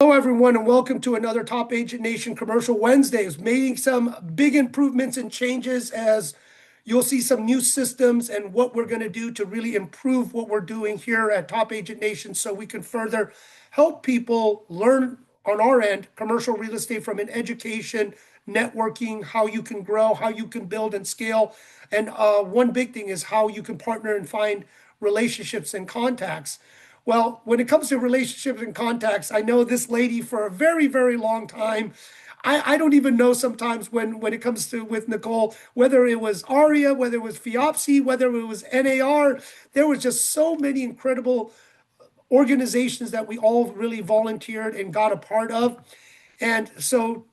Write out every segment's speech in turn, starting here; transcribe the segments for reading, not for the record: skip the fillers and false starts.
Hello, everyone, and welcome to another Top Agent Nation Commercial Wednesdays. Making some big improvements and changes as you'll see some new systems and what we're going to do to really improve what we're doing here at Top Agent Nation so we can further help people learn on our end commercial real estate from an education, networking, how you can grow, how you can build and scale. And one big thing is how you can partner and find relationships and contacts. Well, when it comes to relationships and contacts, I know this lady for a very, very long time. I don't even know sometimes when it comes to with Nicole, whether it was ARIA, whether it was FIABCI, whether it was NAR, there was just so many incredible organizations that we all really volunteered and got a part of. And so,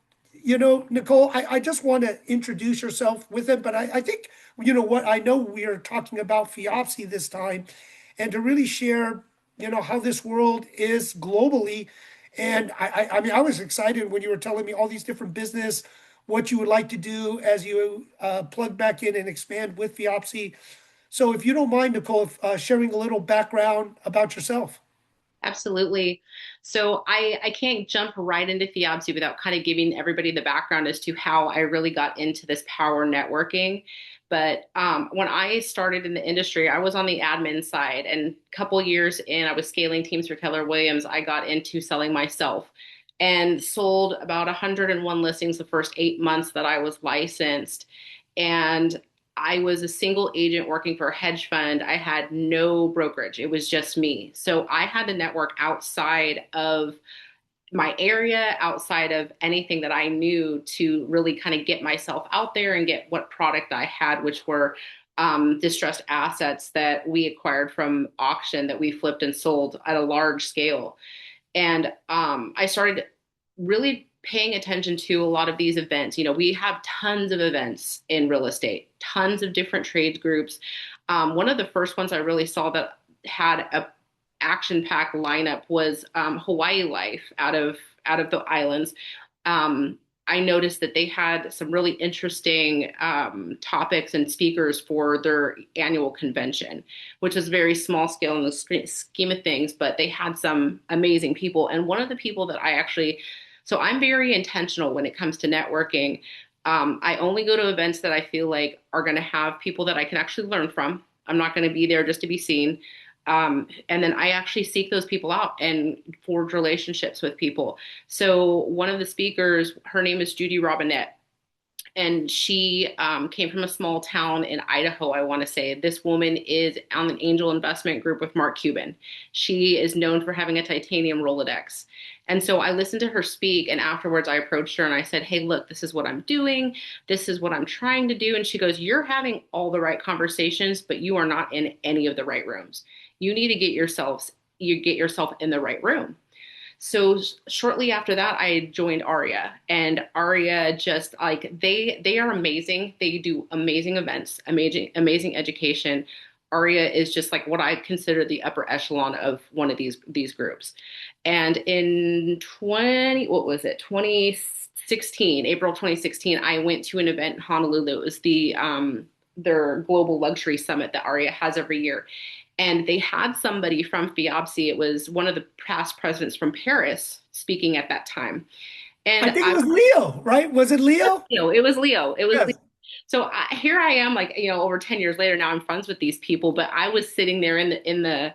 Nicole, I just want to introduce yourself with it, but I think, what I know we are talking about FIABCI this time and to really share how this world is globally. And I mean, I was excited when you were telling me all these different business, what you would like to do as you plug back in and expand with FIABCI. So if you don't mind, Nicole, sharing a little background about yourself. Absolutely. So I can't jump right into FIABCI without kind of giving everybody the background as to how I really got into this power networking. But when I started in the industry, I was on the admin side, and a couple years in, I was scaling teams for Keller Williams. I got into selling myself and sold about 101 listings the first 8 months that I was licensed. And I was a single agent working for a hedge fund. I had no brokerage. It was just me. So I had to network outside of my area, outside of anything that I knew to really kind of get myself out there and get what product I had, which were distressed assets that we acquired from auction that we flipped and sold at a large scale. And I started really paying attention to a lot of these events. You know, we have tons of events in real estate, tons of different trades groups. One of the first ones I really saw that had a action-packed lineup was Hawaii Life out of the islands. I noticed that they had some really interesting topics and speakers for their annual convention, which was very small scale in the scheme of things, but they had some amazing people. And one of the people that so I'm very intentional when it comes to networking. I only go to events that I feel like are going to have people that I can actually learn from. I'm not going to be there just to be seen. And then I actually seek those people out and forge relationships with people. So one of the speakers, her name is Judy Robinette, and she came from a small town in Idaho, I want to say. This woman is on an angel investment group with Mark Cuban. She is known for having a titanium Rolodex. And so I listened to her speak, and afterwards I approached her and I said, "Hey, look, this is what I'm doing. This is what I'm trying to do." And she goes, "You're having all the right conversations, but you are not in any of the right rooms. You need to get yourself in the right room." So shortly after that, I joined ARIA, and ARIA just like they are amazing. They do amazing events, amazing education. ARIA is just like what I consider the upper echelon of one of these groups. And in 2016, April 2016, I went to an event in Honolulu. It was their global luxury summit that ARIA has every year. And they had somebody from FIABCI. It was one of the past presidents from Paris speaking at that time. I And think it was Leo, right? Was it Leo? It was Leo. It was Leo. Yes. So here I am, like, over 10 years later, now I'm friends with these people, but I was sitting there in the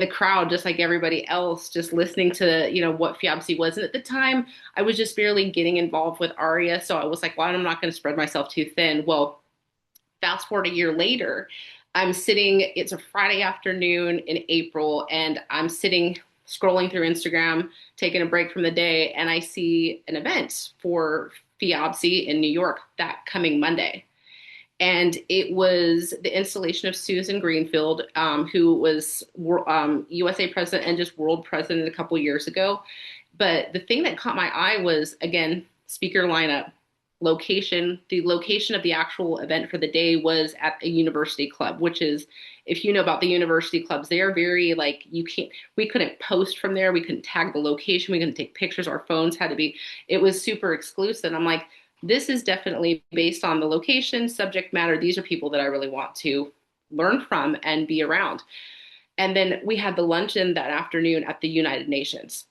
crowd, just like everybody else, just listening to, what FIABCI was. And at the time, I was just barely getting involved with ARIA. So I was like, well, I'm not going to spread myself too thin. Well, fast forward a year later, it's a Friday afternoon in April, and I'm sitting scrolling through Instagram, taking a break from the day, and I see an event for FIABCI in New York that coming Monday. And it was the installation of Susan Greenfield, who was USA president and just world president a couple years ago. But the thing that caught my eye was, again, speaker lineup, location. The location of the actual event for the day was at a university club, which is, if you know about the university clubs, they are very like, we couldn't post from there. We couldn't tag the location. We couldn't take pictures. Our phones had to be, it was super exclusive. And I'm like, this is definitely based on the location, subject matter. These are people that I really want to learn from and be around. And then we had the luncheon that afternoon at the United Nations.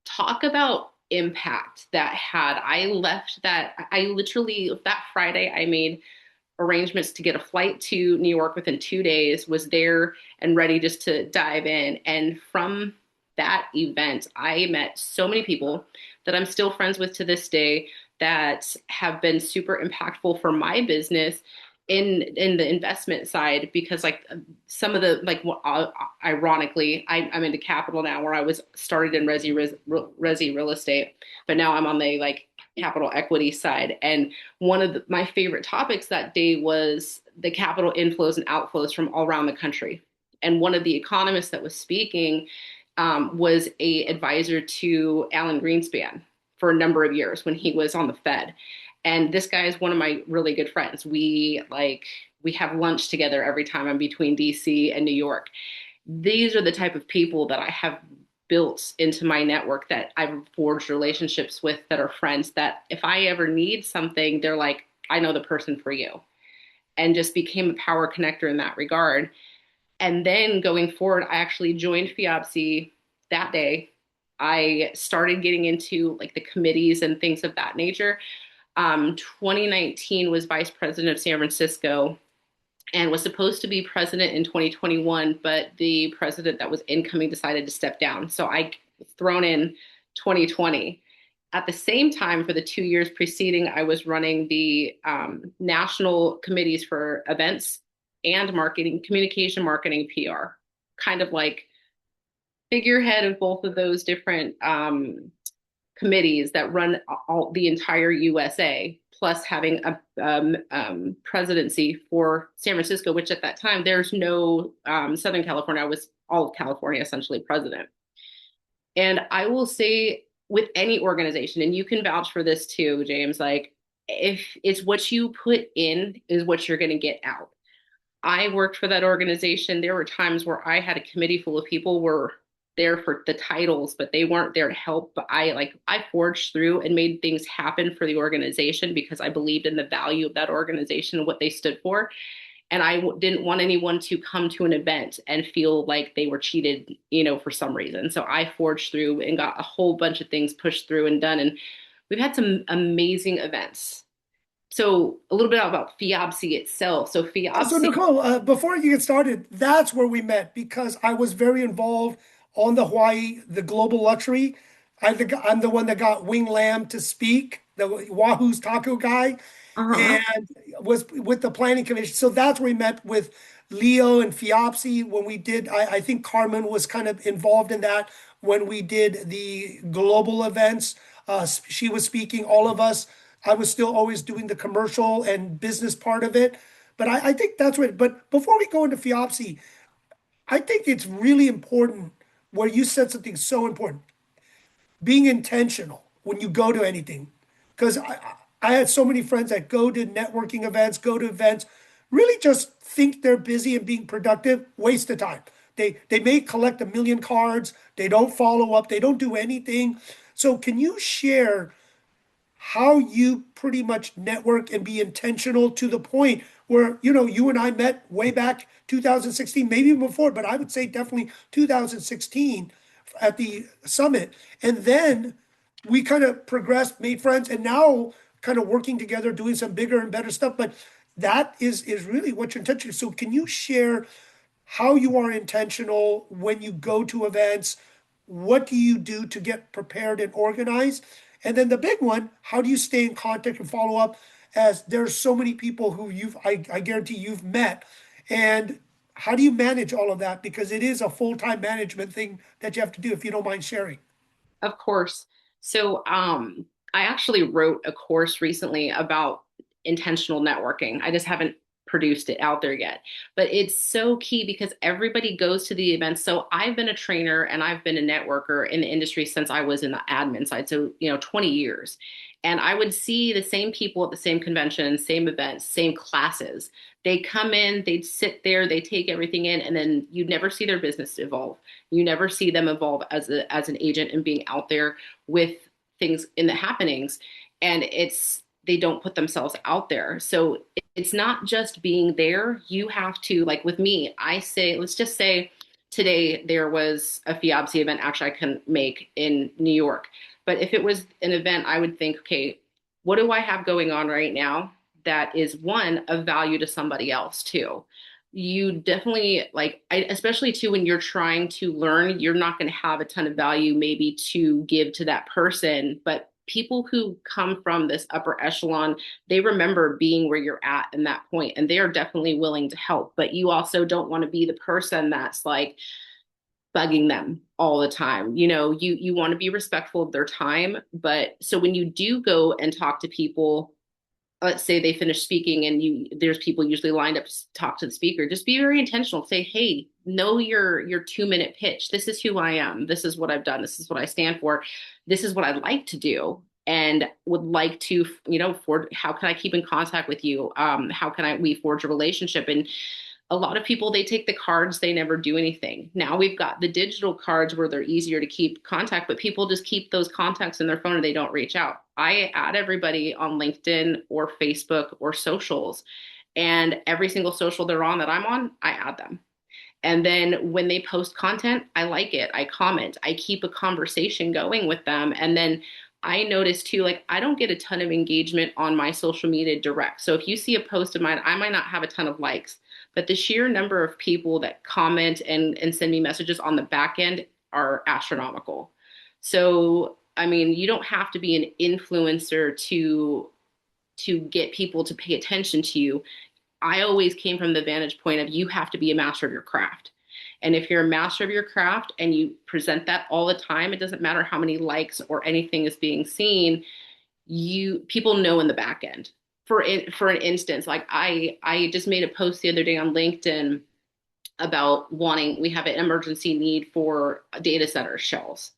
talk about impact that had. I left that, I literally, that Friday, I made arrangements to get a flight to New York within 2 days, was there and ready just to dive in. And from that event, I met so many people that I'm still friends with to this day that have been super impactful for my business in the investment side, because like some of the like ironically I'm into capital now, where I was started in resi real estate, but now I'm on the like capital equity side. And one of my favorite topics that day was the capital inflows and outflows from all around the country. And one of the economists that was speaking was a advisor to Alan Greenspan for a number of years when he was on the Fed. And this guy is one of my really good friends. We have lunch together every time I'm between DC and New York. These are the type of people that I have built into my network, that I've forged relationships with, that are friends, that if I ever need something, they're like, I know the person for you. And just became a power connector in that regard. And then going forward, I actually joined FIABCI that day. I started getting into like the committees and things of that nature. 2019 was vice president of San Francisco and was supposed to be president in 2021, but the president that was incoming decided to step down. So I was thrown in 2020. At the same time, for the 2 years preceding, I was running the national committees for events and marketing, communication, marketing, PR, kind of like figurehead of both of those different committees that run the entire USA, plus having a presidency for San Francisco, which at that time there's no Southern California. I was all of California essentially president. And I will say, with any organization, and you can vouch for this too, James, like if it's what you put in is what you're going to get out. I worked for that organization. There were times where I had a committee full of people were there for the titles, but they weren't there to help. But I forged through and made things happen for the organization because I believed in the value of that organization and what they stood for. And I didn't want anyone to come to an event and feel like they were cheated, for some reason. So I forged through and got a whole bunch of things pushed through and done. And we've had some amazing events. So a little bit about FIABCI itself. So So FIABCI. Nicole, before you get started, that's where we met because I was very involved on the Hawaii, the global luxury. I'm the one that got Wing Lam to speak, the Wahoo's taco guy, Uh-huh. and was with the planning commission. So that's where we met with Leo and FIAPSI when we did. I think Carmen was kind of involved in that when we did the global events. She was speaking, all of us. I was still always doing the commercial and business part of it. But I think that's what. But before we go into FIAPSI, I think it's really important where you said something so important, being intentional when you go to anything. Because I had so many friends that go to networking events, go to events, really just think they're busy and being productive, waste of time. They may collect a million cards, they don't follow up, they don't do anything. So can you share how you pretty much network and be intentional to the point where, you and I met way back 2016, maybe even before, but I would say definitely 2016 at the summit. And then we kind of progressed, made friends, and now kind of working together, doing some bigger and better stuff. But that is really what your intention is. So can you share how you are intentional when you go to events? What do you do to get prepared and organized? And then the big one, how do you stay in contact and follow up? As there's so many people who I guarantee you've met. And how do you manage all of that? Because it is a full-time management thing that you have to do if you don't mind sharing. Of course. So, I actually wrote a course recently about intentional networking. I just haven't produced it out there yet. But it's so key because everybody goes to the events. So I've been a trainer and I've been a networker in the industry since I was in the admin side. So, 20 years. And I would see the same people at the same conventions, same events, same classes. They come in, they'd sit there, they take everything in, and then you'd never see their business evolve. You never see them evolve as an agent and being out there with things in the happenings. And they don't put themselves out there. So it's not just being there. You have to, like with me, I say, let's just say today there was a FIABCI event actually I couldn't make in New York. But if it was an event, I would think, okay, what do I have going on right now that is one of value to somebody else too? You definitely like, especially too, when you're trying to learn, you're not going to have a ton of value maybe to give to that person. But people who come from this upper echelon, they remember being where you're at in that point, and they are definitely willing to help. But you also don't want to be the person that's like bugging them all the time. You want to be respectful of their time. But so when you do go and talk to people, let's say they finish speaking and there's people usually lined up to talk to the speaker, just be very intentional. Say, hey, know your 2 minute pitch. This is who I am. This is what I've done. This is what I stand for. This is what I'd like to do and would like to, how can I keep in contact with you? How can we forge a relationship? And a lot of people, they take the cards, they never do anything. Now we've got the digital cards where they're easier to keep contact, but people just keep those contacts in their phone and they don't reach out. I add everybody on LinkedIn or Facebook or socials, and every single social they're on that I'm on, I add them. And then when they post content, I like it, I comment, I keep a conversation going with them. And then I notice too, like I don't get a ton of engagement on my social media direct. So if you see a post of mine, I might not have a ton of likes, but the sheer number of people that comment and send me messages on the back end are astronomical. So, I mean, you don't have to be an influencer to get people to pay attention to you. I always came from the vantage point of you have to be a master of your craft. And if you're a master of your craft and you present that all the time, it doesn't matter how many likes or anything is being seen, people know in the back end. For an instance, like I just made a post the other day on LinkedIn about we have an emergency need for data center shells.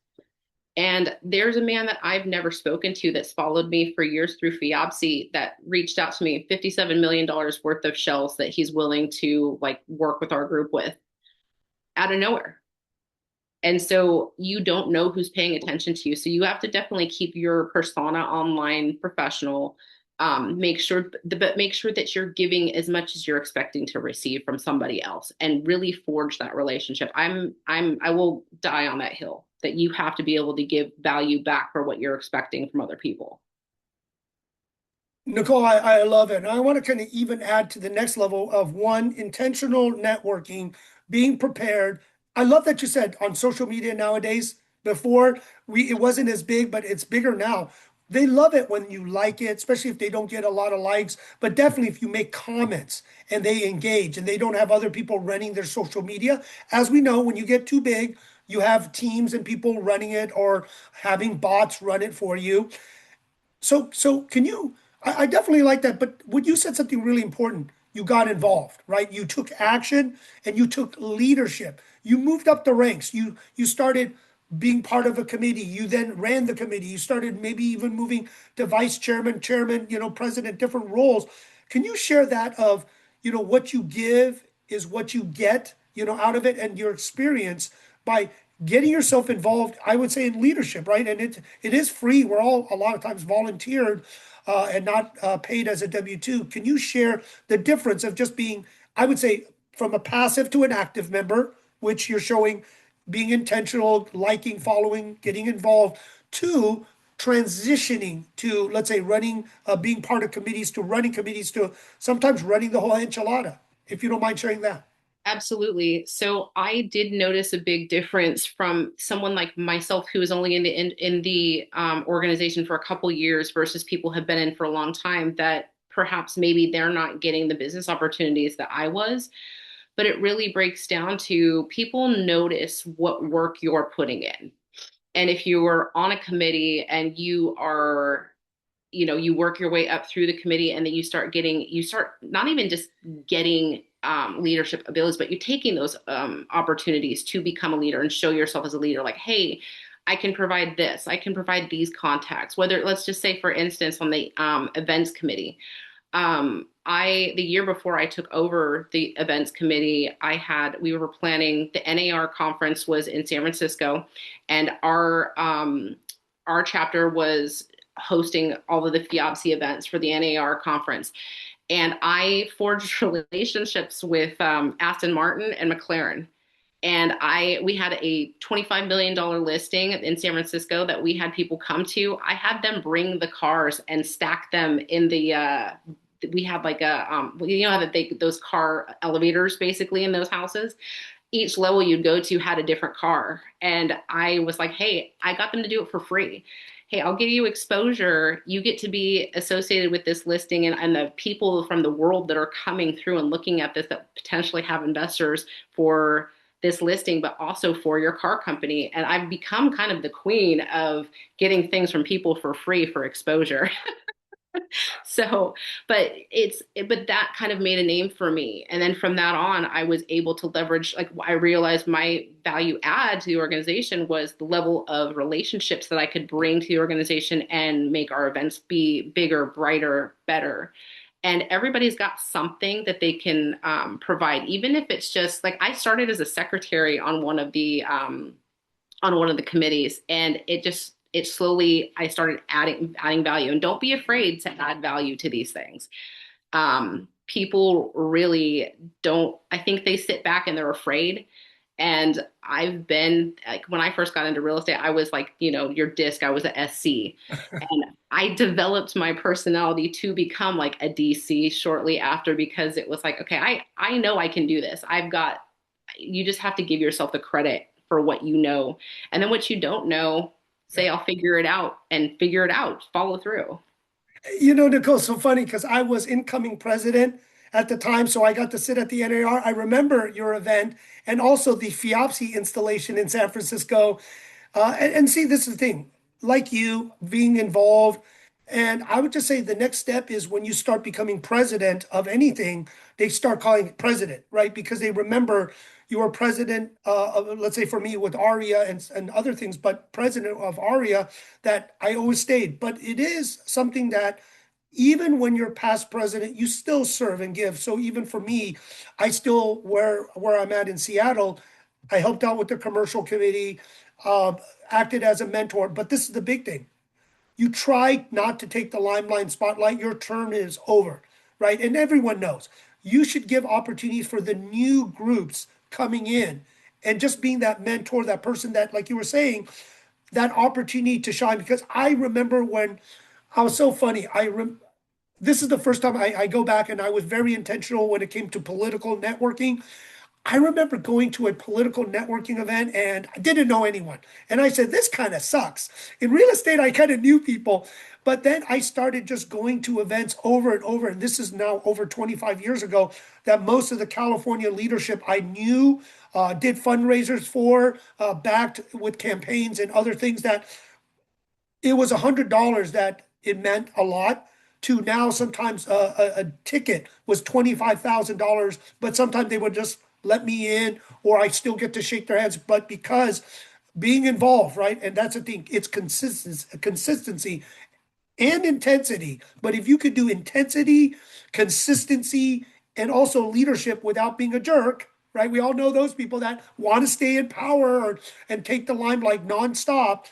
And there's a man that I've never spoken to that's followed me for years through FIABCI that reached out to me, $57 million worth of shells that he's willing to like work with our group with out of nowhere. And so you don't know who's paying attention to you. So you have to definitely keep your persona online professional. But make sure that you're giving as much as you're expecting to receive from somebody else, and really forge that relationship. I will die on that hill that you have to be able to give value back for what you're expecting from other people. Nicole, I love it. And I want to kind of even add to the next level of one, intentional networking, being prepared. I love that you said on social media nowadays, before it wasn't as big, but it's bigger now. They love it when you like it, especially if they don't get a lot of likes, but definitely if you make comments and they engage and they don't have other people running their social media. As we know, when you get too big, you have teams and people running it or having bots run it for you. So can you? I definitely like that. But what you said something really important. You got involved, right? You took action and you took leadership. You moved up the ranks. You started being part of a committee. You then ran the committee. You started maybe even moving to vice chairman, chairman, president, different roles. Can you share that of, what you give is what you get, out of it and your experience by getting yourself involved, I would say in leadership, right? And it is free. We're all a lot of times volunteered and not paid as a W-2. Can you share the difference of just being, I would say, from a passive to an active member, which you're showing being intentional, liking, following, getting involved, to transitioning to, let's say, running, being part of committees, to running committees, to sometimes running the whole enchilada, if you don't mind sharing that. Absolutely. So I did notice a big difference from someone like myself who was only in the organization for a couple years versus people have been in for a long time, that perhaps maybe they're not getting the business opportunities that I was. But it really breaks down to people notice what work you're putting in. And if you are on a committee and you work your way up through the committee, and then you start not even just getting leadership abilities, but you're taking those opportunities to become a leader and show yourself as a leader. Like, hey, I can provide this. I can provide these contacts. Whether, let's just say, for instance, on the events committee, the year before I took over the events committee, we were planning, the NAR conference was in San Francisco, and our chapter was hosting all of the FIABCI events for the NAR conference. And I forged relationships with Aston Martin and McLaren. And we had a $25 million listing in San Francisco that we had people come to. I had them bring the cars and stack them in the, we had like you know how that those car elevators basically in those houses. Each level you'd go to had a different car. And I was like, hey, I got them to do it for free. Hey, I'll give you exposure. You get to be associated with this listing, and the people from the world that are coming through and looking at this that potentially have investors for this listing, but also for your car company. And I've become kind of the queen of getting things from people for free for exposure. So, but that kind of made a name for me. And then from that on, I was able to leverage, like, I realized my value add to the organization was the level of relationships that I could bring to the organization and make our events be bigger, brighter, better. And everybody's got something that they can provide, even if it's just like I started as a secretary on one of the committees, and it slowly I started adding value. And don't be afraid to add value to these things. People really don't. I think they sit back and they're afraid. And I've been like when I first got into real estate, I was like, your disc. I was a SC, and I developed my personality to become like a DC shortly after because it was like, okay, I know I can do this. I've got. You just have to give yourself the credit for what you know, and then what you don't know, say I'll figure it out and figure it out, follow through. Nicole, so funny because I was incoming president at the time, so I got to sit at the NAR. I remember your event and also the FIABCI installation in San Francisco. And see, this is the thing, like you being involved. And I would just say the next step is when you start becoming president of anything, they start calling it president, right? Because they remember you were president of, let's say for me with ARIA and other things, but president of ARIA that I always stayed. But it is something that even when you're past president, you still serve and give. So even for me, I still where I'm at in Seattle, I helped out with the commercial committee, uh, acted as a mentor. But this is the big thing. You try not to take the limelight spotlight. Your term is over, right? And everyone knows you should give opportunities for the new groups coming in and just being that mentor, that person that, like you were saying, that opportunity to shine. Because I remember when I was so funny. This is the first time I go back and I was very intentional when it came to political networking. I remember going to a political networking event and I didn't know anyone. And I said, this kind of sucks. In real estate, I kind of knew people. But then I started just going to events over and over. And this is now over 25 years ago that most of the California leadership I knew, did fundraisers for, backed with campaigns and other things that it was $100 that it meant a lot to now sometimes a ticket was $25,000, but sometimes they would just let me in or I still get to shake their hands. But because being involved, right? And that's the thing, it's consistency and intensity. But if you could do intensity, consistency, and also leadership without being a jerk, right? We all know those people that want to stay in power and take the limelight nonstop.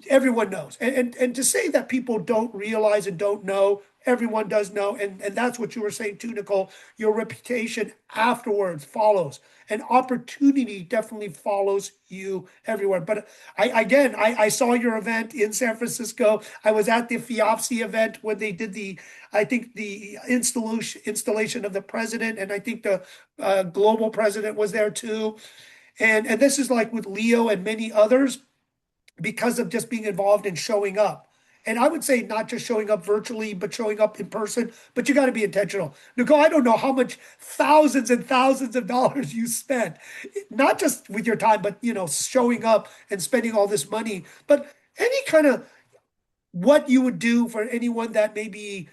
Everyone knows. And to say that people don't realize and don't know, everyone does know. And that's what you were saying too, Nicole. Your reputation afterwards follows. And opportunity definitely follows you everywhere. But I saw your event in San Francisco. I was at the FIABCI event when they did I think the installation of the president, and I think the global president was there too. And this is like with Leo and many others because of just being involved and showing up. And I would say not just showing up virtually, but showing up in person. But you got to be intentional. Nicole, I don't know how much thousands and thousands of dollars you spent, not just with your time, but showing up and spending all this money. But any kind of what you would do for anyone that may be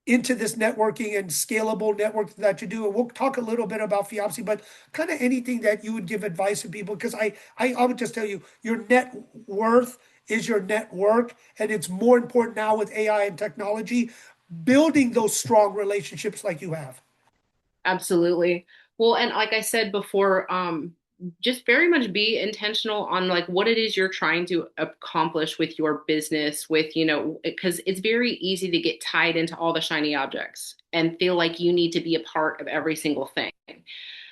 into this networking and scalable network that you do. And we'll talk a little bit about FIABCI, but kind of anything that you would give advice to people, because I would just tell you, your net worth is your network. And it's more important now with AI and technology, building those strong relationships like you have. Absolutely. Well, and like I said before, just very much be intentional on like what it is you're trying to accomplish with your business, with, because it's very easy to get tied into all the shiny objects and feel like you need to be a part of every single thing.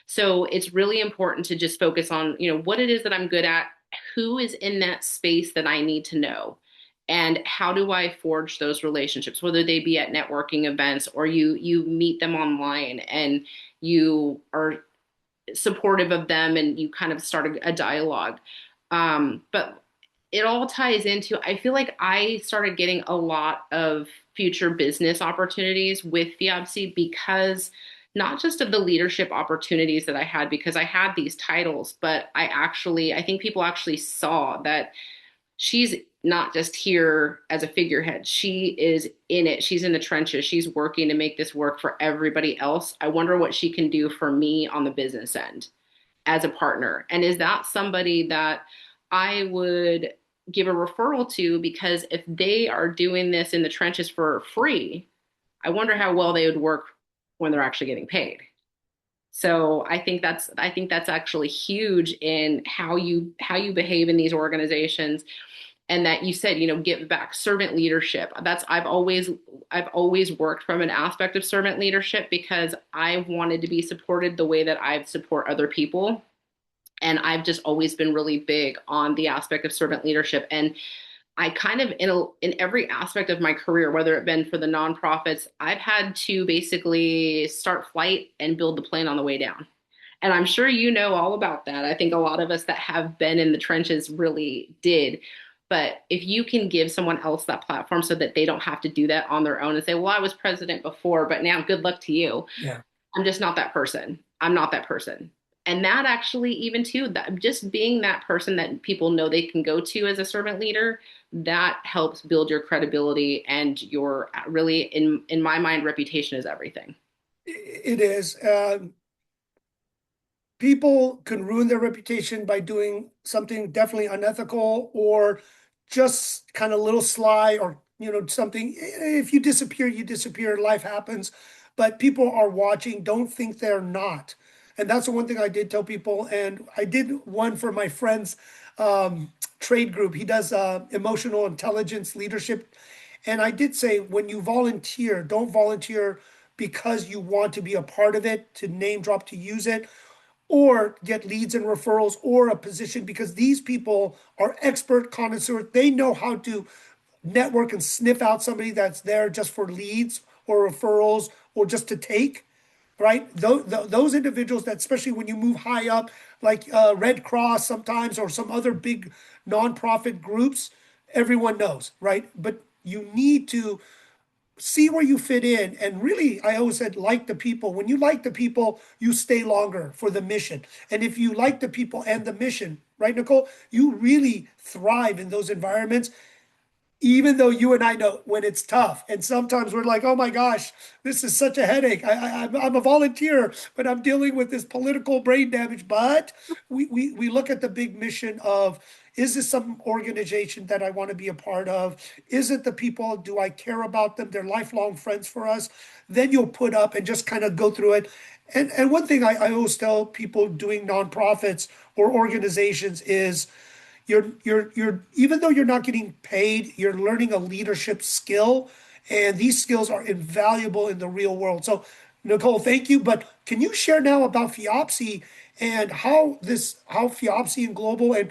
So it's really important to just focus on, what it is that I'm good at, who is in that space that I need to know, and how do I forge those relationships, whether they be at networking events or you meet them online and you are supportive of them and you kind of start a dialogue. But it all ties into, I feel like I started getting a lot of future business opportunities with FIABCI because not just of the leadership opportunities that I had because I had these titles, but I think people actually saw that she's not just here as a figurehead. She is in it. She's in the trenches. She's working to make this work for everybody else. I wonder what she can do for me on the business end as a partner. And is that somebody that I would give a referral to? Because if they are doing this in the trenches for free, I wonder how well they would work when they're actually getting paid. So I think that's actually huge in how you behave in these organizations, and that you said, give back, servant leadership. That's I've always worked from an aspect of servant leadership because I wanted to be supported the way that I support other people. And I've just always been really big on the aspect of servant leadership. And I kind of in every aspect of my career, whether it been for the nonprofits, I've had to basically start flight and build the plane on the way down. And I'm sure you know all about that. I think a lot of us that have been in the trenches really did. But if you can give someone else that platform so that they don't have to do that on their own and say, well, I was president before, but now good luck to you. Yeah. I'm just not that person. I'm not that person. And that actually, even too, that just being that person that people know they can go to as a servant leader, that helps build your credibility and your really, in my mind, reputation is everything. It is. People can ruin their reputation by doing something definitely unethical or just kind of little sly or something. If you disappear, you disappear. Life happens, but people are watching. Don't think they're not. And that's the one thing I did tell people. And I did one for my friend's trade group. He does emotional intelligence leadership. And I did say, when you volunteer, don't volunteer because you want to be a part of it, to name drop, to use it, or get leads and referrals or a position, because these people are expert connoisseurs. They know how to network and sniff out somebody that's there just for leads or referrals or just to take, right? Those individuals that, especially when you move high up, like Red Cross sometimes or some other big nonprofit groups, everyone knows, right? But you need to see where you fit in. And really, I always said, like the people. When you like the people, you stay longer for the mission. And if you like the people and the mission, right, Nicole, you really thrive in those environments, even though you and I know when it's tough. And sometimes we're like, oh my gosh, this is such a headache. I'm a volunteer, but I'm dealing with this political brain damage. But we look at the big mission of, is this some organization that I want to be a part of? Is it the people? Do I care about them? They're lifelong friends for us. Then you'll put up and just kind of go through it. And one thing I always tell people doing nonprofits or organizations is, you're even though you're not getting paid, you're learning a leadership skill, and these skills are invaluable in the real world. So, Nicole, thank you. But can you share now about FIABCI and how FIABCI and Global, and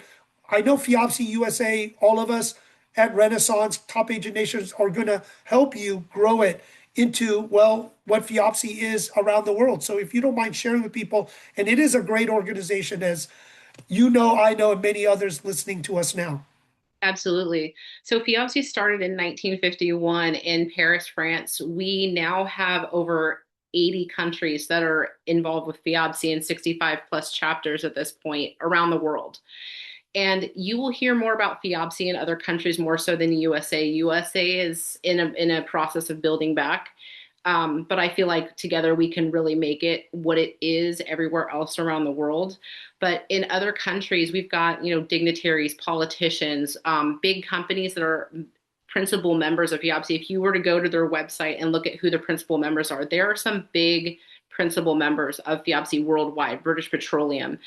I know FIABCI USA, all of us at Renaissance Top Agent Nations are going to help you grow it into, well, what FIABCI is around the world. So if you don't mind sharing with people, and it is a great organization, as I know, and many others listening to us now. Absolutely. So FIABCI started in 1951 in Paris, France. We now have over 80 countries that are involved with FIABCI and 65 plus chapters at this point around the world. And you will hear more about FIABCI in other countries more so than the USA. USA is in a process of building back. But I feel like together we can really make it what it is everywhere else around the world. But in other countries, we've got, dignitaries, politicians, big companies that are principal members of FIABCI. If you were to go to their website and look at who the principal members are, there are some big principal members of FIABCI worldwide, British Petroleum,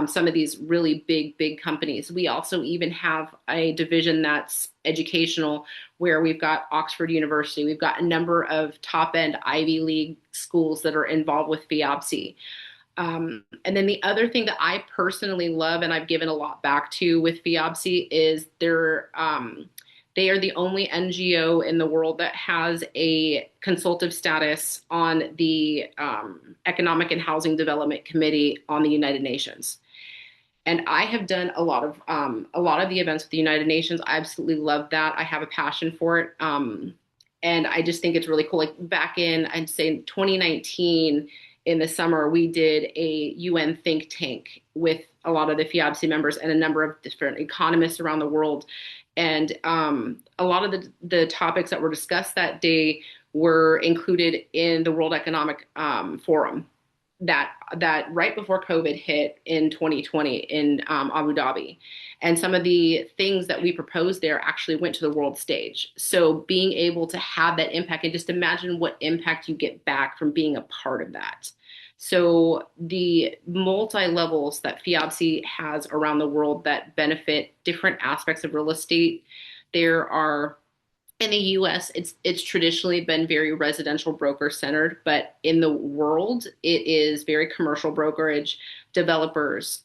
some of these really big companies. We also even have a division that's educational, where we've got Oxford University. We've got a number of top end Ivy League schools that are involved with FIABCI. And then the other thing that I personally love and I've given a lot back to with FIABCI is they are the only NGO in the world that has a consultative status on the Economic and Housing Development Committee on the United Nations. And I have done a lot of the events with the United Nations. I absolutely love that. I have a passion for it. And I just think it's really cool. Like back in, I'd say 2019 in the summer, we did a UN think tank with a lot of the FIABC members and a number of different economists around the world. And a lot of the topics that were discussed that day were included in the World Economic Forum that right before COVID hit in 2020 in Abu Dhabi. And some of the things that we proposed there actually went to the world stage. So being able to have that impact and just imagine what impact you get back from being a part of that. So the multi levels that FIABCI has around the world that benefit different aspects of real estate, there are in the US, it's traditionally been very residential broker centered, but in the world, it is very commercial brokerage, developers,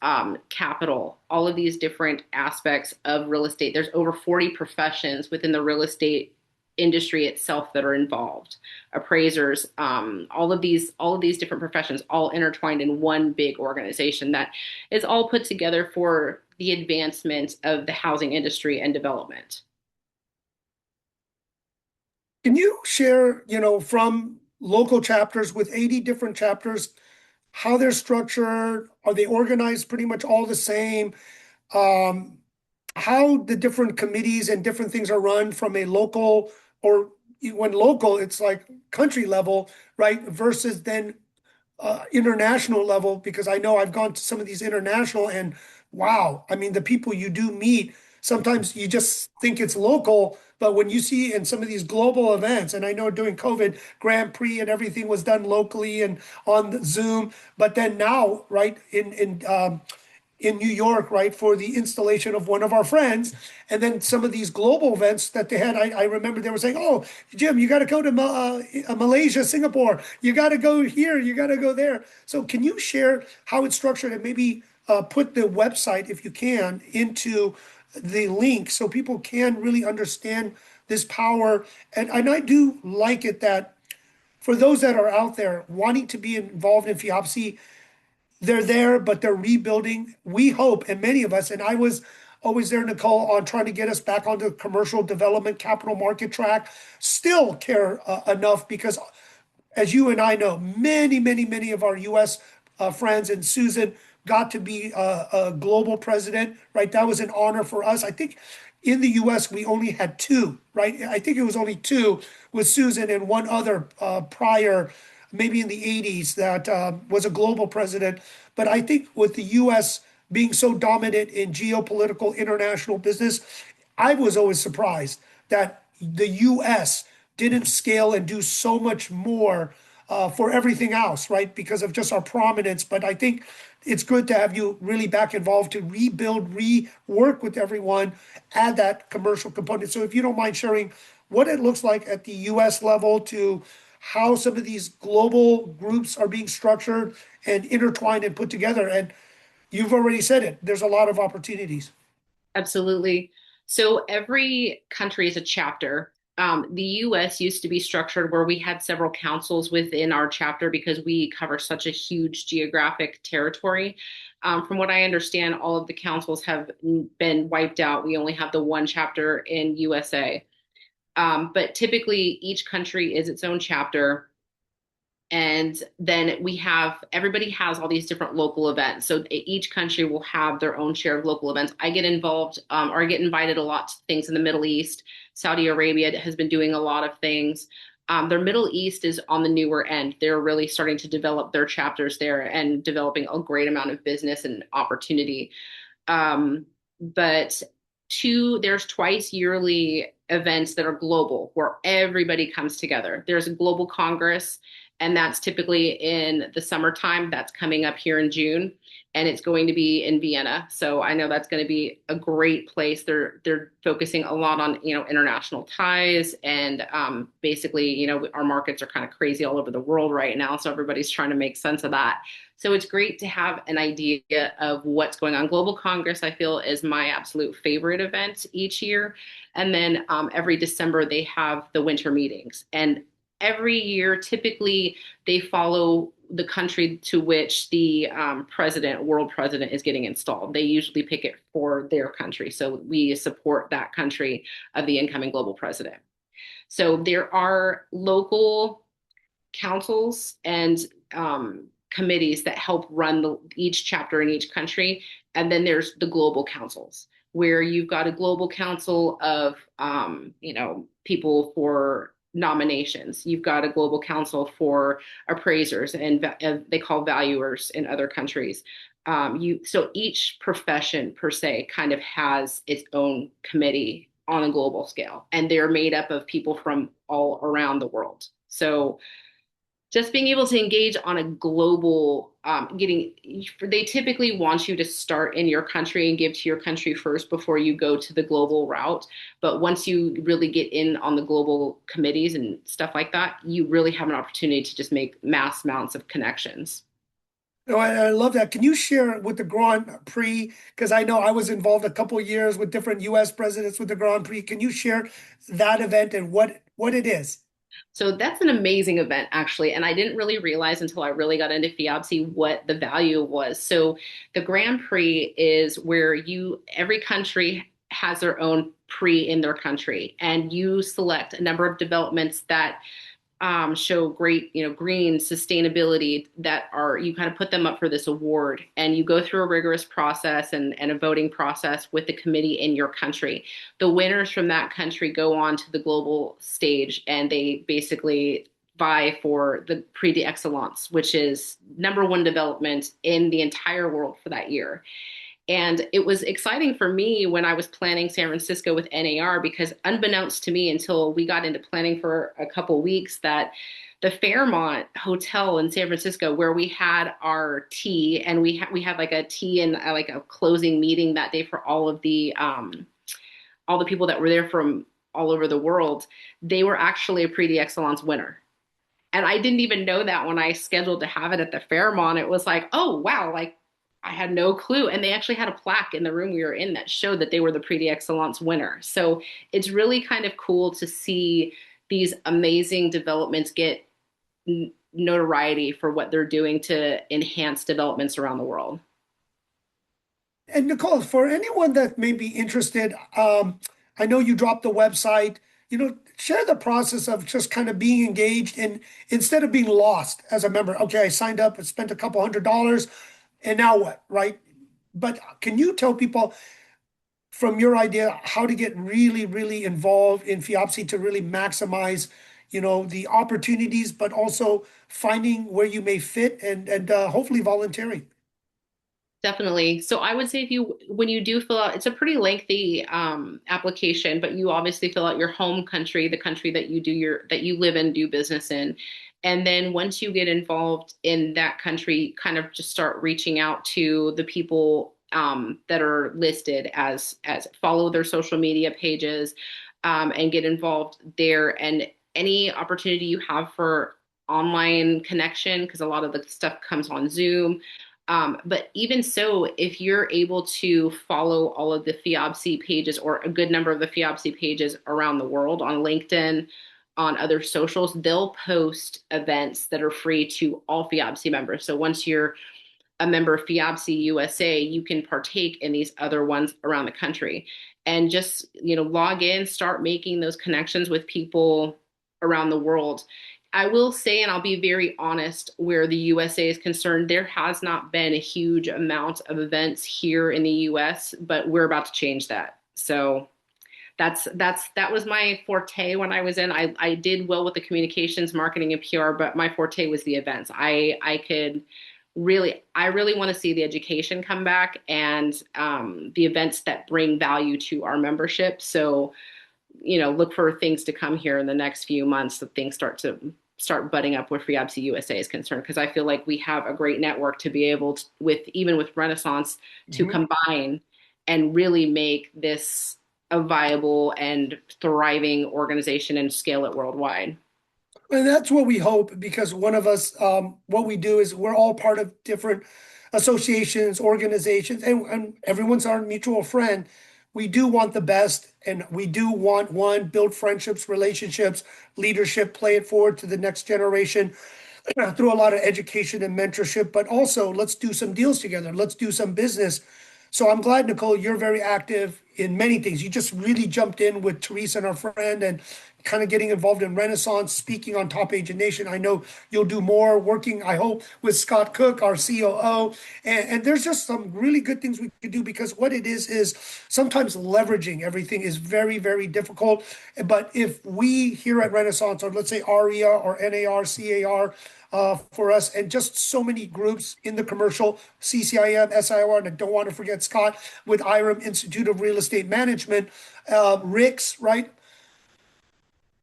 capital, all of these different aspects of real estate. There's over 40 professions within the real estate industry itself that are involved. Appraisers, all of these different professions, all intertwined in one big organization that is all put together for the advancement of the housing industry and development. Can you share, from local chapters with 80 different chapters, how they're structured? Are they organized pretty much all the same? Um, how the different committees and different things are run from a local, or when local, it's like country level, right? Versus then international level, because I know I've gone to some of these international and wow, I mean, the people you do meet, sometimes you just think it's local, but when you see in some of these global events, and I know during COVID, Grand Prix and everything was done locally and on the Zoom, but then now, right, in New York, right, for the installation of one of our friends. And then some of these global events that they had, I remember they were saying, oh, Jim, you got to go to Malaysia, Singapore. You got to go here. You got to go there. So can you share how it's structured and maybe put the website, if you can, into the link so people can really understand this power? And I do like it that for those that are out there wanting to be involved in FIAPSI, they're there, but they're rebuilding. We hope, and many of us, and I was always there, Nicole, on trying to get us back onto the commercial development capital market track, still care enough because as you and I know, many of our US friends and Susan got to be a global president, right? That was an honor for us. I think in the US, we only had two, right? I think it was only two with Susan and one other prior, maybe in the 80s, that was a global president. But I think with the US being so dominant in geopolitical international business, I was always surprised that the US didn't scale and do so much more for everything else, right? Because of just our prominence. But I think it's good to have you really back involved to rebuild, rework with everyone, add that commercial component. So if you don't mind sharing what it looks like at the US level to how some of these global groups are being structured and intertwined and put together. And you've already said it, there's a lot of opportunities. Absolutely. So every country is a chapter. The US used to be structured where we had several councils within our chapter because we cover such a huge geographic territory. From what I understand, all of the councils have been wiped out. We only have the one chapter in USA. But typically, each country is its own chapter. And then everybody has all these different local events. So each country will have their own share of local events. I get involved or I get invited a lot to things in the Middle East. Saudi Arabia has been doing a lot of things. Their Middle East is on the newer end. They're really starting to develop their chapters there and developing a great amount of business and opportunity. But there's twice yearly events that are global where everybody comes together. There's a global congress, and that's typically in the summertime. That's coming up here in June, and it's going to be in Vienna. So I know that's going to be a great place. They're focusing a lot on international ties, and basically our markets are kind of crazy all over the world right now. So everybody's trying to make sense of that. So it's great to have an idea of what's going on. Global Congress, I feel, is my absolute favorite event each year. And then every December, they have the winter meetings. And every year, typically, they follow the country to which the world president, is getting installed. They usually pick it for their country. So we support that country of the incoming global president. So there are local councils and committees that help run each chapter in each country. And then there's the global councils, where you've got a global council of, people for nominations. You've got a global council for appraisers and they call valuers in other countries. So each profession per se kind of has its own committee on a global scale, and they're made up of people from all around the world. So just being able to engage on a global they typically want you to start in your country and give to your country first before you go to the global route. But once you really get in on the global committees and stuff like that, you really have an opportunity to just make mass amounts of connections. No, I love that. Can you share with the Grand Prix? Because I know I was involved a couple of years with different U.S. presidents with the Grand Prix. Can you share that event and what it is? So that's an amazing event, actually. And I didn't really realize until I really got into FIABCI what the value was. So the Grand Prix is where every country has their own prix in their country, and you select a number of developments that show great, green sustainability, that are, you kind of put them up for this award, and you go through a rigorous process and a voting process with the committee in your country. The winners from that country go on to the global stage, and they basically vie for the Prix d'Excellence, which is number one development in the entire world for that year. And it was exciting for me when I was planning San Francisco with NAR, because unbeknownst to me until we got into planning for a couple weeks, that the Fairmont Hotel in San Francisco, where we had our tea, and we had like a tea and like a closing meeting that day for all the people that were there from all over the world, they were actually a Prix d'Excellence winner. And I didn't even know that when I scheduled to have it at the Fairmont. It was like, oh, wow, like I had no clue. And they actually had a plaque in the room we were in that showed that they were the Prix d'Excellence winner. So it's really kind of cool to see these amazing developments get notoriety for what they're doing to enhance developments around the world. And Nicole, for anyone that may be interested, I know you dropped the website. Share the process of just kind of being engaged and instead of being lost as a member. Okay, I signed up and spent a couple $100, and now what, right? But can you tell people from your idea how to get really, really involved in FIABCI to really maximize, the opportunities, but also finding where you may fit and hopefully volunteering. Definitely. So I would say when you do fill out, it's a pretty lengthy application, but you obviously fill out your home country, the country that that you live in, do business in. And then once you get involved in that country, kind of just start reaching out to the people that are listed as follow their social media pages, and get involved there. And any opportunity you have for online connection, because a lot of the stuff comes on Zoom, but even so, if you're able to follow all of the FIABCI pages, or a good number of the FIABCI pages around the world on LinkedIn, on other socials, they'll post events that are free to all FIABCI members. So once you're a member of FIABCI USA, you can partake in these other ones around the country, and just, log in, start making those connections with people around the world. I will say, and I'll be very honest, where the USA is concerned, there has not been a huge amount of events here in the US, but we're about to change that. So that was my forte when I was in. I did well with the communications, marketing, and PR, but my forte was the events. I really want to see the education come back, and the events that bring value to our membership. So, look for things to come here in the next few months, that things start butting up where FIABCI USA is concerned, because I feel like we have a great network to be able to, even with Renaissance, to Mhm. combine and really make this a viable and thriving organization and scale it worldwide. And that's what we hope, because one of us, what we do is we're all part of different associations, organizations, and everyone's our mutual friend. We do want the best, and we do want one, build friendships, relationships, leadership, play it forward to the next generation through a lot of education and mentorship, but also let's do some deals together. Let's do some business. So I'm glad, Nicole, you're very active in many things. You just really jumped in with Teresa and our friend and kind of getting involved in Renaissance, speaking on Top Agent Nation. I know you'll do more working, I hope, with Scott Cook, our COO. And there's just some really good things we could do, because what it is sometimes leveraging everything is very, very difficult. But if we here at Renaissance, or let's say ARIA or NAR, CAR, for us, and just so many groups in the commercial, CCIM, SIR, and I don't want to forget Scott with IREM, Institute of Real Estate Management, RICS, right?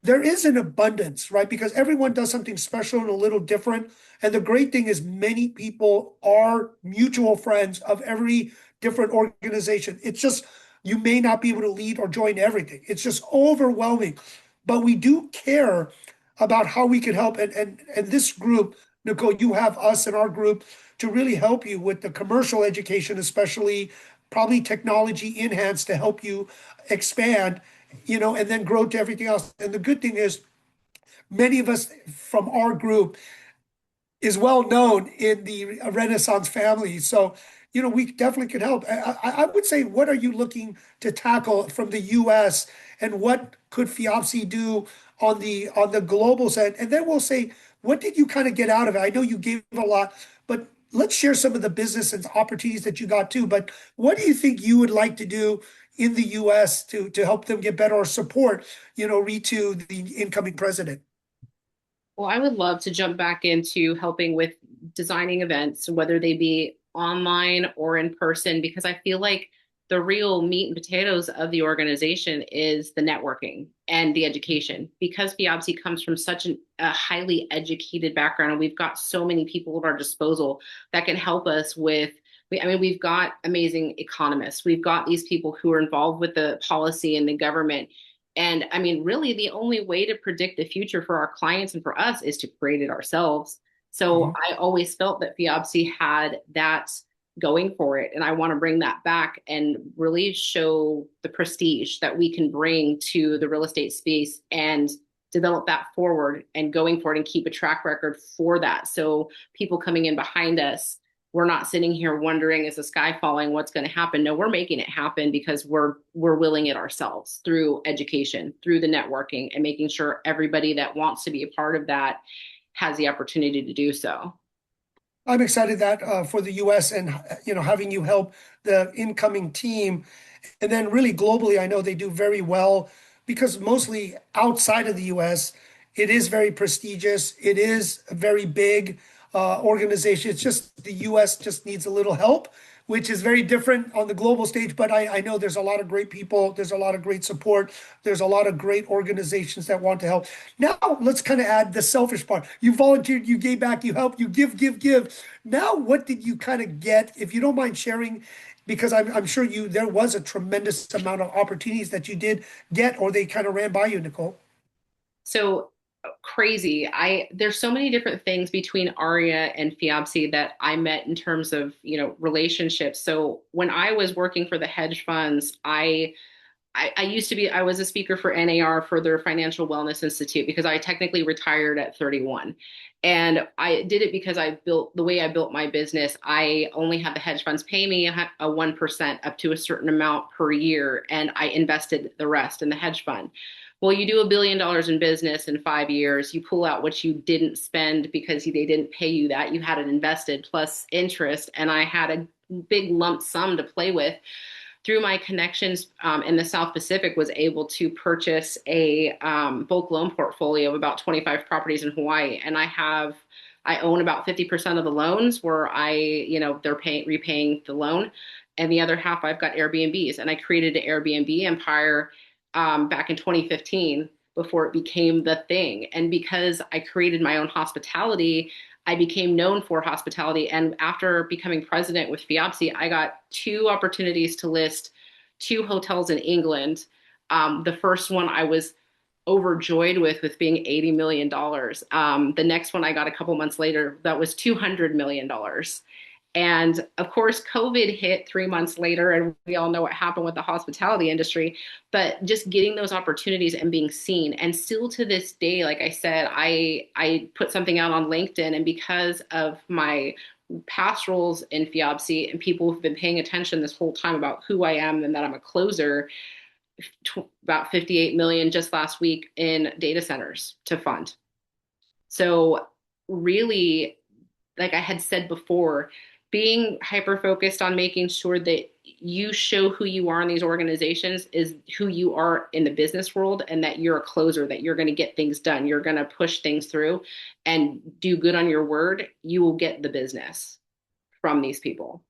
There is an abundance, right? Because everyone does something special and a little different. And the great thing is many people are mutual friends of every different organization. It's just you may not be able to lead or join everything. It's just overwhelming. But we do care about how we can help. And this group, Nicole, you have us in our group to really help you with the commercial education, especially probably technology enhanced to help you expand, and then grow to everything else. And the good thing is, many of us from our group is well known in the Renaissance family. So, we definitely could help. I would say, what are you looking to tackle from the US, and what could FIABCI do on the global side? And then we'll say, what did you kind of get out of it? I know you gave a lot, but let's share some of the business and opportunities that you got too. But what do you think you would like to do in the US to help them get better, or support, Ritu, the incoming president? Well, I would love to jump back into helping with designing events, whether they be online or in person, because I feel like the real meat and potatoes of the organization is the networking and the education. Because FIABCI comes from such a highly educated background, and we've got so many people at our disposal that can help us with. I mean, we've got amazing economists. We've got these people who are involved with the policy and the government. And I mean, really, the only way to predict the future for our clients and for us is to create it ourselves. So Mhm. I always felt that FIABCI had that going for it. And I want to bring that back and really show the prestige that we can bring to the real estate space and develop that forward and going forward and keep a track record for that. So people coming in behind us, we're not sitting here wondering, is the sky falling, what's going to happen? No, we're making it happen because we're willing it ourselves through education, through the networking, and making sure everybody that wants to be a part of that has the opportunity to do so. I'm excited that for the US, and having you help the incoming team. And then really globally, I know they do very well, because mostly outside of the US, it is very prestigious. It is a very big organization. It's just the US just needs a little help, which is very different on the global stage. But I know there's a lot of great people. There's a lot of great support. There's a lot of great organizations that want to help. Now, let's kind of add the selfish part. You volunteered, you gave back, you helped, you give, give, give. Now, what did you kind of get? If you don't mind sharing, because I'm sure there was a tremendous amount of opportunities that you did get, or they kind of ran by you, Nicole. So crazy. There's so many different things between Aria and FIABCI that I met in terms of, relationships. So when I was working for the hedge funds, I used to be, I was a speaker for NAR for their Financial Wellness Institute because I technically retired at 31. And I did it because the way I built my business, I only had the hedge funds pay me a 1% up to a certain amount per year. And I invested the rest in the hedge fund. Well, you do $1 billion in business in 5 years, you pull out what you didn't spend because they didn't pay you that. You had it invested plus interest. And I had a big lump sum to play with through my connections in the South Pacific, was able to purchase a bulk loan portfolio of about 25 properties in Hawaii. And I own about 50% of the loans where they're repaying the loan. And the other half, I've got Airbnbs. And I created an Airbnb empire back in 2015 before it became the thing. And because I created my own hospitality, I became known for hospitality. And after becoming president with FIABCI, I got two opportunities to list two hotels in England. The first one, I was overjoyed with being $80 million. The next one I got a couple months later, that was $200 million. And of course, COVID hit 3 months later, and we all know what happened with the hospitality industry. But just getting those opportunities and being seen, and still to this day, like I said, I put something out on LinkedIn, and because of my past roles in FIABCI and people who've been paying attention this whole time about who I am and that I'm a closer, about 58 million just last week in data centers to fund. So really, like I had said before, being hyper focused on making sure that you show who you are in these organizations is who you are in the business world, and that you're a closer, that you're going to get things done, you're going to push things through and do good on your word, you will get the business from these people.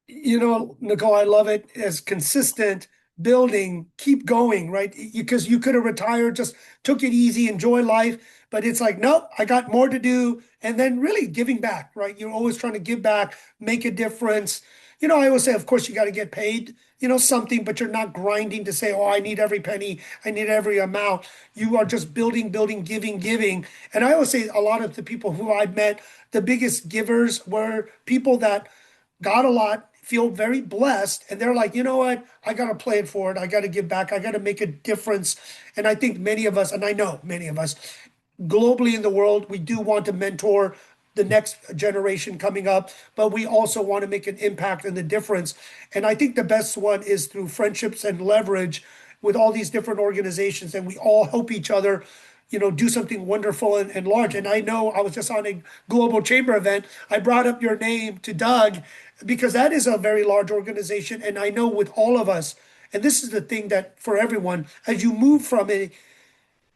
Nicole, I love it as consistent building, keep going, right? Because you could have retired, just took it easy, enjoy life, but it's like, nope, I got more to do. And then really giving back, right? You're always trying to give back, make a difference. I always say, of course, you got to get paid, something, but you're not grinding to say, oh, I need every penny, I need every amount. You are just building, building, giving, giving. And I always say a lot of the people who I've met, the biggest givers were people that got a lot, feel very blessed, and they're like, you know what? I got to play it forward. I got to give back. I got to make a difference. And I think many of us, and I know many of us globally in the world, we do want to mentor the next generation coming up, but we also want to make an impact and the difference. And I think the best one is through friendships and leverage with all these different organizations, and we all help each other, do something wonderful and large. And I know I was just on a global chamber event. I brought up your name to Doug because that is a very large organization. And I know with all of us, and this is the thing that for everyone, as you move from a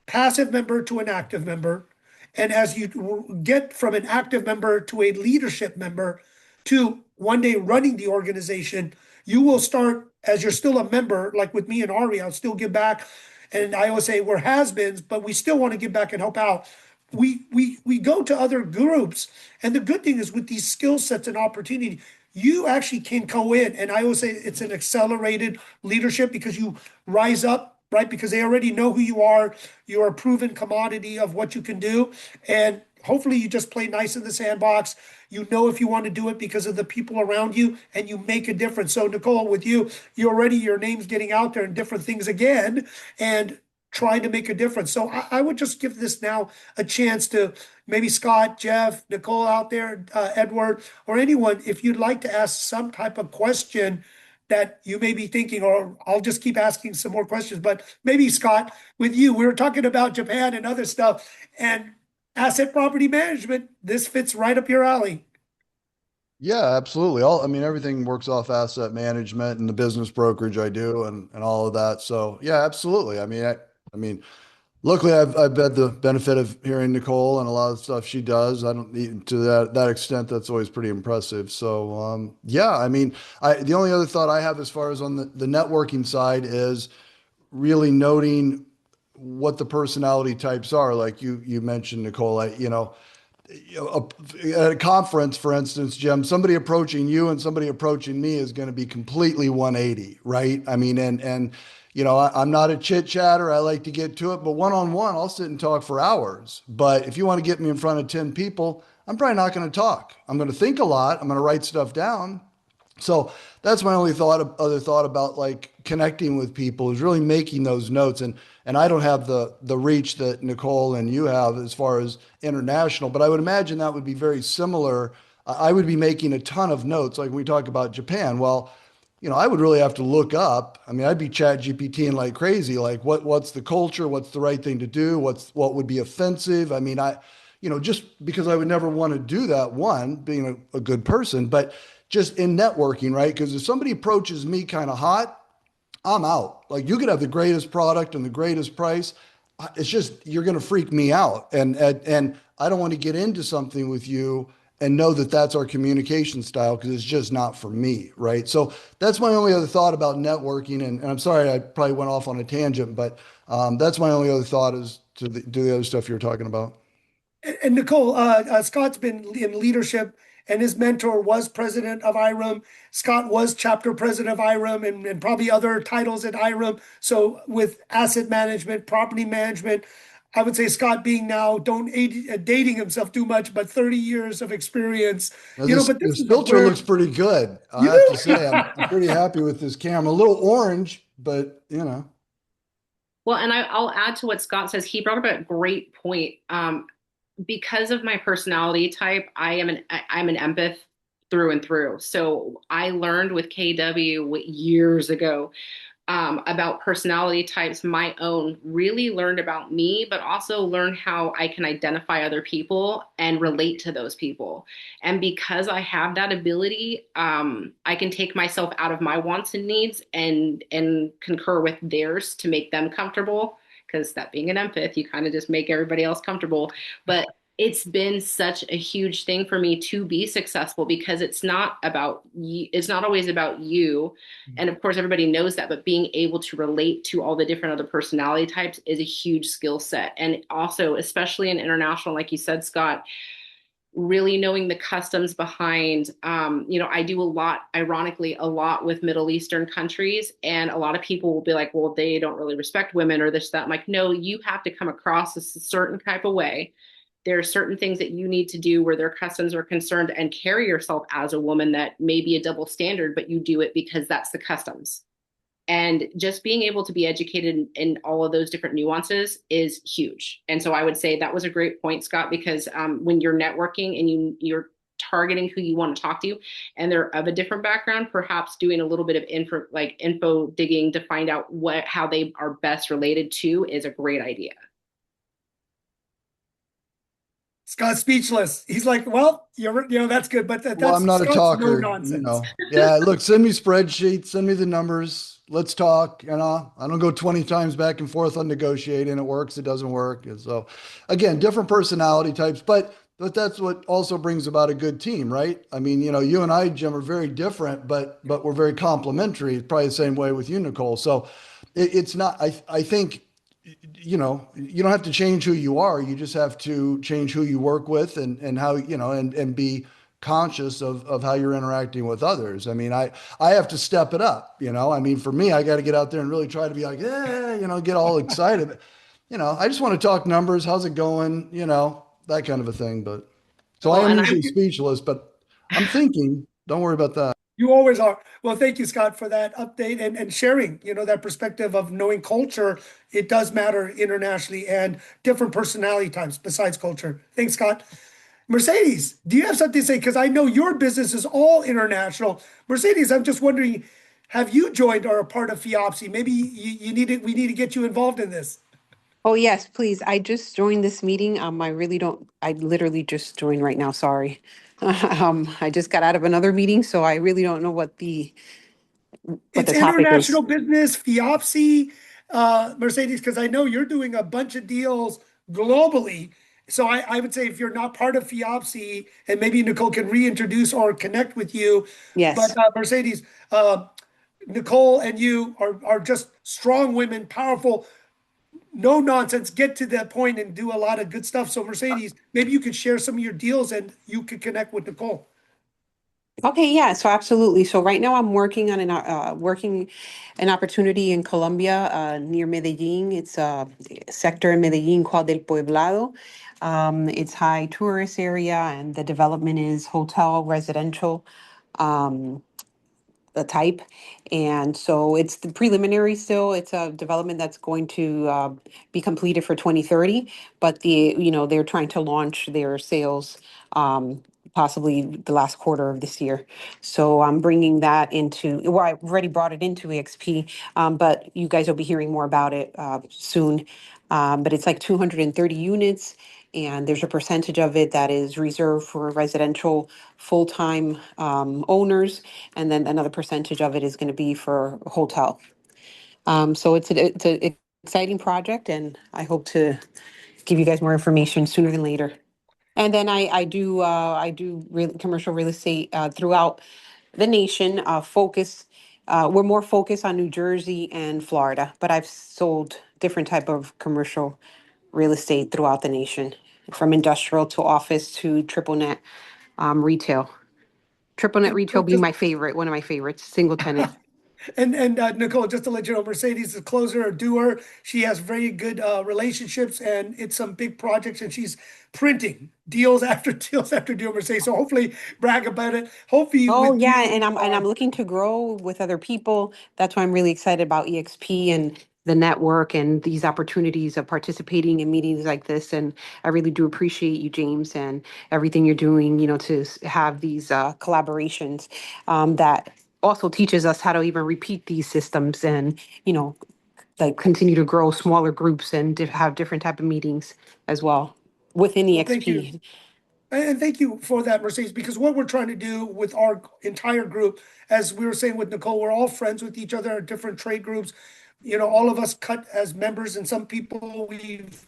passive member to an active member. And as you get from an active member to a leadership member to one day running the organization, you will start as you're still a member, like with me and Ari, I'll still give back. And I always say we're has-beens, but we still want to give back and help out. We go to other groups. And the good thing is with these skill sets and opportunity, you actually can go in. And I always say it's an accelerated leadership because you rise up, right? Because they already know who you are. You're a proven commodity of what you can do. And hopefully you just play nice in the sandbox. You know if you want to do it because of the people around you and you make a difference. So Nicole, with you already, your name's getting out there and different things again and trying to make a difference. So I would just give this now a chance to maybe Scott, Jeff, Nicole out there, Edward, or anyone, if you'd like to ask some type of question that you may be thinking, or I'll just keep asking some more questions. But maybe Scott, with you, we were talking about Japan and other stuff and asset property management. This fits right up your alley. Yeah, absolutely. I mean, everything works off asset management and the business brokerage I do and all of that. So yeah, absolutely. I mean, luckily I've had the benefit of hearing Nicole and a lot of stuff she does. I don't need to that extent. That's always pretty impressive. So yeah, I mean, the only other thought I have as far as on the networking side is really noting what the personality types are. Like you mentioned, Nicole, at a conference, for instance, Jim, somebody approaching you and somebody approaching me is going to be completely 180, right? I mean, I'm not a chit chatter. I like to get to it, but one on one, I'll sit and talk for hours. But if you want to get me in front of 10 people, I'm probably not going to talk. I'm going to think a lot. I'm going to write stuff down. So that's my only other thought about like connecting with people is really making those notes. And I don't have the reach that Nicole and you have as far as international, but I would imagine that would be very similar. I would be making a ton of notes, like when we talk about Japan. Well, I would really have to look up. I mean, I'd be chat GPTing like crazy, like what's the culture, what's the right thing to do, what would be offensive. I mean, just because I would never want to do that, one, being a good person, but just in networking, right? Because if somebody approaches me kind of hot, I'm out. Like you could have the greatest product and the greatest price. It's just you're going to freak me out, and I don't want to get into something with you and know that that's our communication style because it's just not for me, right? So that's my only other thought about networking. And I'm sorry I probably went off on a tangent, but that's my only other thought is do the other stuff you're talking about. And Nicole, Scott's been in leadership and his mentor was president of IREM. Scott was chapter president of IREM and probably other titles at IREM. So with asset management, property management, I would say Scott being now, don't dating himself too much, but 30 years of experience, Now but this this is filter where looks pretty good. I you have to do. say, I'm pretty happy with this camera. A little orange, but you know. Well, and I'll add to what Scott says. He brought up a great point. Because of my personality type, I'm an empath through and through. So I learned with KW years ago about personality types, my own, really learned about me, but also learned how I can identify other people and relate to those people. And because I have that ability, I can take myself out of my wants and needs and concur with theirs to make them comfortable. Because that being an empath, you kind of just make everybody else comfortable. But it's been such a huge thing for me to be successful because it's not about you, it's not always about you, and of course everybody knows that, but being able to relate to all the different other personality types is a huge skill set. And also, especially in international, like you said, Scott, really knowing the customs behind, I do a lot, ironically, a lot with Middle Eastern countries, and a lot of people will be like, well, they don't really respect women or this, that. I'm like, no, you have to come across a certain type of way. There are certain things that you need to do where their customs are concerned, and carry yourself as a woman that may be a double standard, but you do it because that's the customs. And just being able to be educated in all of those different nuances is huge. And so I would say that was a great point, Scott, because when you're networking and you're targeting who you want to talk to, and they're of a different background, perhaps doing a little bit of info digging to find out how they are best related to is a great idea. Scott's speechless. He's like, well, that's good, but Well, I'm that's not a Scott's no talker, you nonsense. know. Yeah, look, send me spreadsheets, send me the numbers. Let's talk. You know, I don't go 20 times back and forth on negotiating. It works, it doesn't work. And so, again, different personality types, but that's what also brings about a good team, right? I mean, you and I, Jim, are very different, but we're very complementary. It's probably the same way with you, Nicole. So it's not. I think you don't have to change who you are. You just have to change who you work with and how, and be conscious of how you're interacting with others. I mean, I have to step it up, I mean, for me, I got to get out there and really try to be like, yeah, get all excited. I just want to talk numbers. How's it going? That kind of a thing. But so I Well, am and usually speechless, but I'm thinking, don't worry about that. You always are. Well, thank you, Scott, for that update and sharing, that perspective of knowing culture. It does matter internationally and different personality types besides culture. Thanks, Scott. Mercedes, do you have something to say? Because I know your business is all international. Mercedes, I'm just wondering, have you joined or a part of FIABCI? Maybe we need to get you involved in this. Oh, yes, please. I just joined this meeting. I literally just joined right now. Sorry. I just got out of another meeting, so I really don't know what It's the topic is. international business, FIABCI, Mercedes, because I know you're doing a bunch of deals globally. So I would say if you're not part of FIABCI, and maybe Nicole can reintroduce or connect with you, but Yes. Mercedes, Nicole and you are just strong women, powerful, no nonsense, get to that point and do a lot of good stuff. So Mercedes, maybe you could share some of your deals and you could connect with Nicole. Okay, yeah, so absolutely. So right now I'm working on working an opportunity in Colombia, near Medellin. It's a sector in Medellin called El Pueblado. It's high tourist area, and the development is hotel, residential. Um, the type. And so it's the preliminary still. It's a development that's going to be completed for 2030, but they're trying to launch their sales possibly the last quarter of this year. So I'm bringing that well, I've already brought it into EXP, but you guys will be hearing more about it soon. But it's like 230 units, and there's a percentage of it that is reserved for residential full-time owners, and then another percentage of it is going to be for hotel. So it's an exciting project, and I hope to give you guys more information sooner than later. And then I do commercial real estate throughout the nation. We're more focused on New Jersey and Florida, but I've sold different type of commercial real estate throughout the nation, from industrial to office to triple net. retail. Triple net And retail being just my favorite, one of my favorites, single tenant. and Nicole, just to let you know, Mercedes is a closer, a doer. She has very good relationships, and it's some big projects, and she's printing deals after deals after deal. Mercedes, so hopefully brag about it. Hopefully Oh with yeah, you, and I'm looking to grow with other people. That's why I'm really excited about EXP and the network and these opportunities of participating in meetings like this. And I really do appreciate you, James, and everything you're doing, to have these collaborations that also teaches us how to even repeat these systems and, like continue to grow smaller groups and have different type of meetings as well within well, thank you. EXP. And thank you for that, Mercedes, because what we're trying to do with our entire group, as we were saying with Nicole, we're all friends with each other, different trade groups. All of us cut as members, and some people we've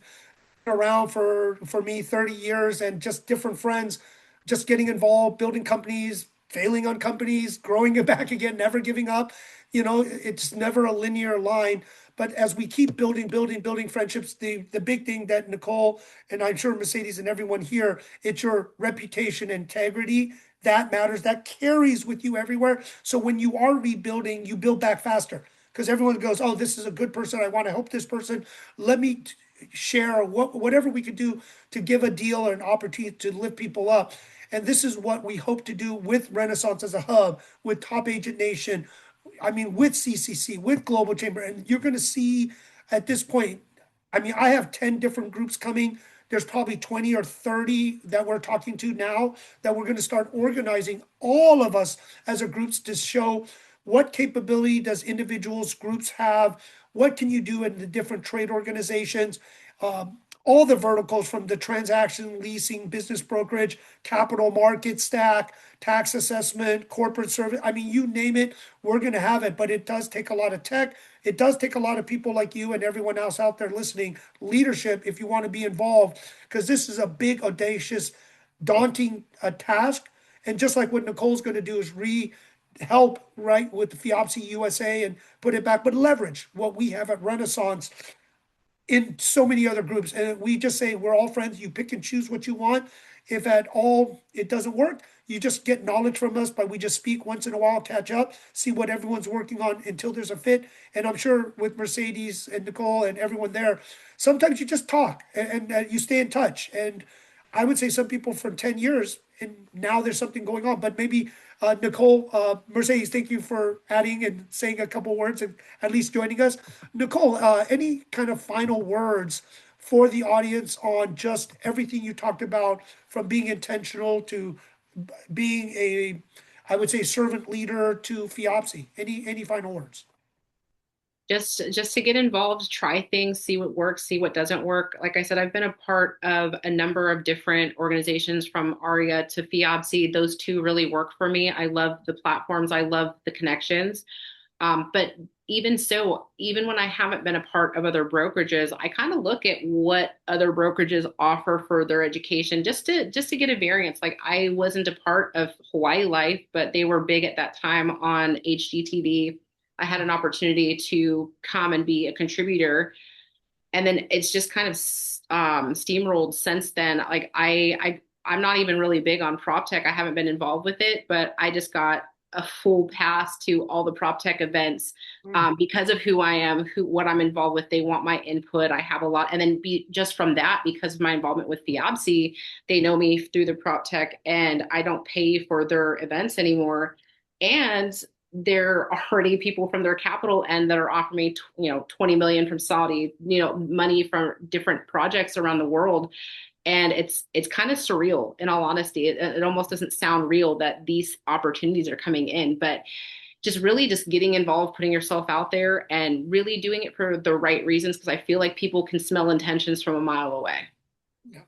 around for me 30 years, and just different friends, just getting involved, building companies, failing on companies, growing it back again, never giving up. It's never a linear line. But as we keep building friendships, the big thing that Nicole and I'm sure Mercedes and everyone here, it's your reputation, integrity that matters. That carries with you everywhere. So when you are rebuilding, you build back faster because everyone goes, "Oh, this is a good person. I want to help this person. Let me share whatever we could do to give a deal or an opportunity to lift people up." And this is what we hope to do with Renaissance as a hub, with Top Agent Nation, I mean, with CCC, with Global Chamber. And you're going to see at this point, I mean, I have 10 different groups coming. There's probably 20 or 30 that we're talking to now that we're going to start organizing all of us as a groups to show what capability does individuals, groups have, what can you do in the different trade organizations, all the verticals from the transaction, leasing, business brokerage, capital market stack, tax assessment, corporate service. I mean, you name it, we're going to have it. But it does take a lot of tech. It does take a lot of people like you and everyone else out there listening, leadership, if you want to be involved, because this is a big, audacious, daunting task. And just like what Nicole's going to do is help right with the FIABCI USA and put it back, but leverage what we have at Renaissance in so many other groups. And we just say we're all friends. You pick and choose what you want. If at all it doesn't work, you just get knowledge from us, but we just speak once in a while, catch up, see what everyone's working on until there's a fit. And I'm sure with Mercedes and Nicole and everyone there, sometimes you just talk and you stay in touch. And I would say some people from 10 years and now there's something going on, but maybe Nicole, Mercedes, thank you for adding and saying a couple words and at least joining us. Nicole, any kind of final words for the audience on just everything you talked about, from being intentional to being a, I would say, servant leader to FIABCI? Any final words? Just to get involved, try things, see what works, see what doesn't work. Like I said, I've been a part of a number of different organizations from ARIA to FIABCI. Those two really work for me. I love the platforms, I love the connections. But even so, even when I haven't been a part of other brokerages, I kind of look at what other brokerages offer for their education just to get a variance. Like I wasn't a part of Hawaii Life, but they were big at that time on HGTV. I had an opportunity to come and be a contributor, and then it's just kind of steamrolled since then. Like I'm not even really big on prop tech. I haven't been involved with it, but I just got a full pass to all the prop tech events because of who I am, what I'm involved with. They want my input. I have a lot, and then just from that, because of my involvement with FIABCI, they know me through the prop tech, and I don't pay for their events anymore. And there are already people from their capital end that are offering me, 20 million from Saudi, money from different projects around the world. And it's kind of surreal, in all honesty. It almost doesn't sound real that these opportunities are coming in, but just getting involved, putting yourself out there and really doing it for the right reasons. Because I feel like people can smell intentions from a mile away. Yeah.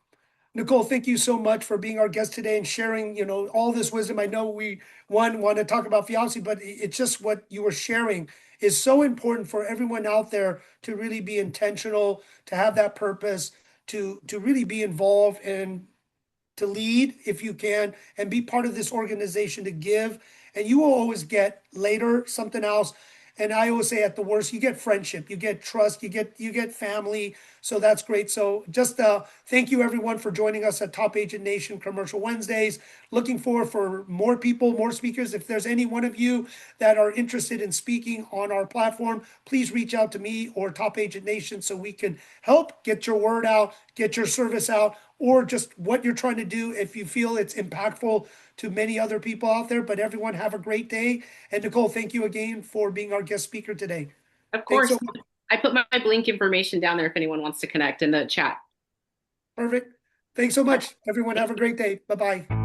Nicole, thank you so much for being our guest today and sharing, all this wisdom. I know we want to talk about FIABCI, but it's just what you were sharing is so important for everyone out there to really be intentional, to have that purpose, to really be involved and to lead if you can, and be part of this organization to give. And you will always get later something else. And I always say at the worst, you get friendship, you get trust, you get family. So that's great. So just thank you everyone for joining us at Top Agent Nation Commercial Wednesdays. Looking forward for more people, more speakers. If there's any one of you that are interested in speaking on our platform, please reach out to me or Top Agent Nation so we can help get your word out, get your service out, or just what you're trying to do if you feel it's impactful to many other people out there. But everyone have a great day. And Nicole, thank you again for being our guest speaker today. Of Thanks course. so much. I put my Blink information down there if anyone wants to connect in the chat. Perfect. Thanks so much. Everyone have a great day. Bye-bye.